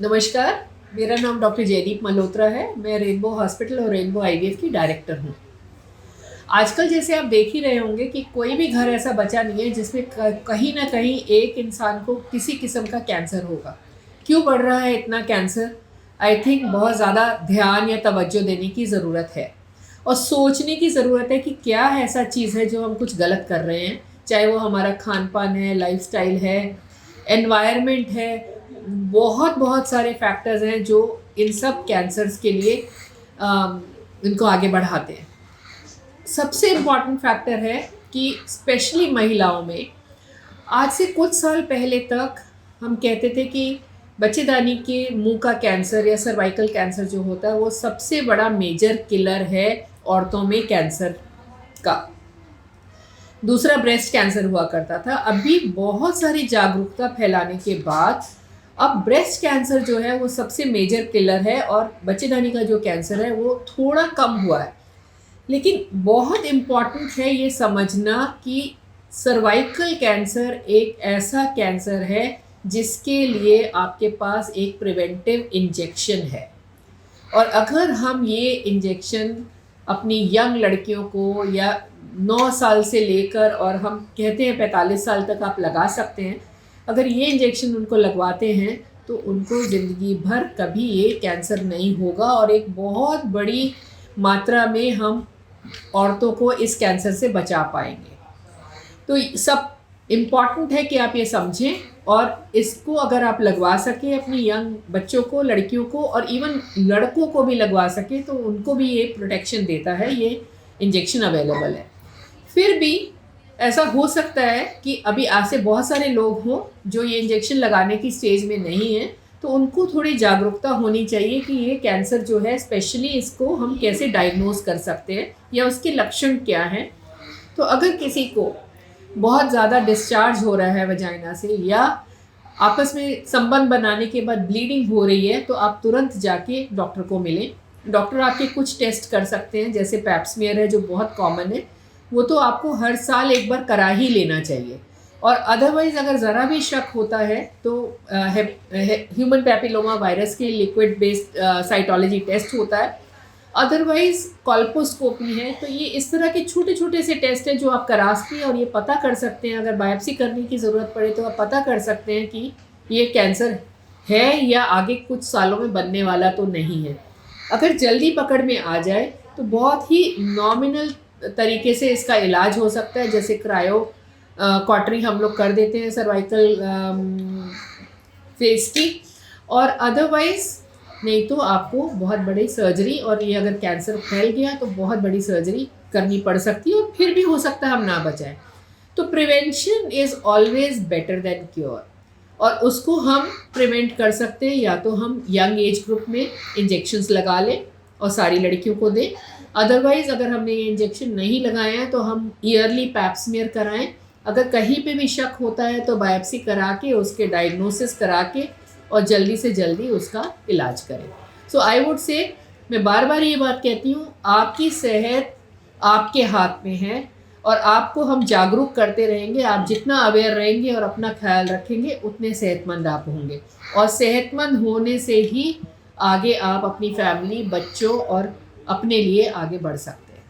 नमस्कार। मेरा नाम डॉक्टर जयदीप मल्होत्रा है। मैं रेनबो हॉस्पिटल और रेनबो आईवीएफ की डायरेक्टर हूँ। आजकल जैसे आप देख ही रहे होंगे कि कोई भी घर ऐसा बचा नहीं है जिसमें कहीं ना कहीं एक इंसान को किसी किस्म का कैंसर होगा। क्यों बढ़ रहा है इतना कैंसर? आई थिंक बहुत ज़्यादा ध्यान या तवज्जो देने की ज़रूरत है और सोचने की ज़रूरत है कि क्या ऐसा चीज़ है जो हम कुछ गलत कर रहे हैं। चाहे वो हमारा खान पान है, लाइफस्टाइल है, एनवायरनमेंट है, बहुत बहुत सारे फैक्टर्स हैं जो इन सब कैंसर्स के लिए इनको आगे बढ़ाते हैं। सबसे इम्पॉर्टेंट फैक्टर है कि स्पेशली महिलाओं में आज से कुछ साल पहले तक हम कहते थे कि बच्चेदानी के मुंह का कैंसर या सर्वाइकल कैंसर जो होता है वो सबसे बड़ा मेजर किलर है औरतों में कैंसर का। दूसरा ब्रेस्ट कैंसर हुआ करता था। अभी बहुत सारी जागरूकता फैलाने के बाद अब ब्रेस्ट कैंसर जो है वो सबसे मेजर किलर है और बच्चेदानी का जो कैंसर है वो थोड़ा कम हुआ है। लेकिन बहुत इम्पॉर्टेंट है ये समझना कि सर्वाइकल कैंसर एक ऐसा कैंसर है जिसके लिए आपके पास एक प्रिवेंटिव इंजेक्शन है। और अगर हम ये इंजेक्शन अपनी यंग लड़कियों को या 9 साल से लेकर और हम कहते हैं 45 साल तक आप लगा सकते हैं, अगर ये इंजेक्शन उनको लगवाते हैं तो उनको ज़िंदगी भर कभी ये कैंसर नहीं होगा और एक बहुत बड़ी मात्रा में हम औरतों को इस कैंसर से बचा पाएंगे। तो सब इम्पॉर्टेंट है कि आप ये समझें और इसको अगर आप लगवा सकें अपनी यंग बच्चों को, लड़कियों को और इवन लड़कों को भी लगवा सकें तो उनको भी ये प्रोटेक्शन देता है, ये इंजेक्शन अवेलेबल है। फिर भी ऐसा हो सकता है कि अभी आज से बहुत सारे लोग हों जो ये इंजेक्शन लगाने की स्टेज में नहीं हैं, तो उनको थोड़ी जागरूकता होनी चाहिए कि ये कैंसर जो है स्पेशली इसको हम कैसे डायग्नोज कर सकते हैं या उसके लक्षण क्या हैं। तो अगर किसी को बहुत ज़्यादा डिस्चार्ज हो रहा है वजाइना से या आपस में संबंध बनाने के बाद ब्लीडिंग हो रही है तो आप तुरंत जाके डॉक्टर को मिलें। डॉक्टर आपके कुछ टेस्ट कर सकते हैं, जैसे पैप्समियर है जो बहुत कॉमन है, वो तो आपको हर साल एक बार करा ही लेना चाहिए। और अदरवाइज़ अगर ज़रा भी शक होता है तो ह्यूमन पैपिलोमा वायरस के लिक्विड बेस्ड साइटोलॉजी टेस्ट होता है। अदरवाइज़ कॉल्पोस्कोपी है। तो ये इस तरह के छोटे छोटे से टेस्ट हैं जो आप करा सकते हैं और ये पता कर सकते हैं, अगर बायोप्सी करने की ज़रूरत पड़े तो आप पता कर सकते हैं कि ये कैंसर है या आगे कुछ सालों में बनने वाला तो नहीं है। अगर जल्दी पकड़ में आ जाए तो बहुत ही नॉमिनल तरीके से इसका इलाज हो सकता है, जैसे क्रायो कॉटरी हम लोग कर देते हैं सर्वाइकल फेस की, और अदरवाइज़ नहीं तो आपको बहुत बड़ी सर्जरी, और ये अगर कैंसर फैल गया तो बहुत बड़ी सर्जरी करनी पड़ सकती है और फिर भी हो सकता है हम ना बचाएं। तो prevention is always better than cure, और उसको हम प्रिवेंट कर सकते हैं या तो हम यंग एज ग्रुप में इंजेक्शन्स लगा लें और सारी लड़कियों को दें। अदरवाइज़ अगर हमने ये इंजेक्शन नहीं लगाया है तो हम ईयरली पैप्समियर कराएं। अगर कहीं पे भी शक होता है तो बायोप्सी करा के उसके डायग्नोसिस करा के और जल्दी से जल्दी उसका इलाज करें। सो आई वुड से, मैं बार बार ये बात कहती हूँ, आपकी सेहत आपके हाथ में है और आपको हम जागरूक करते रहेंगे। आप जितना अवेयर रहेंगे और अपना ख्याल रखेंगे उतने सेहतमंद आप होंगे, और सेहतमंद होने से ही आगे आप अपनी फैमिली, बच्चों और अपने लिए आगे बढ़ सकते हैं।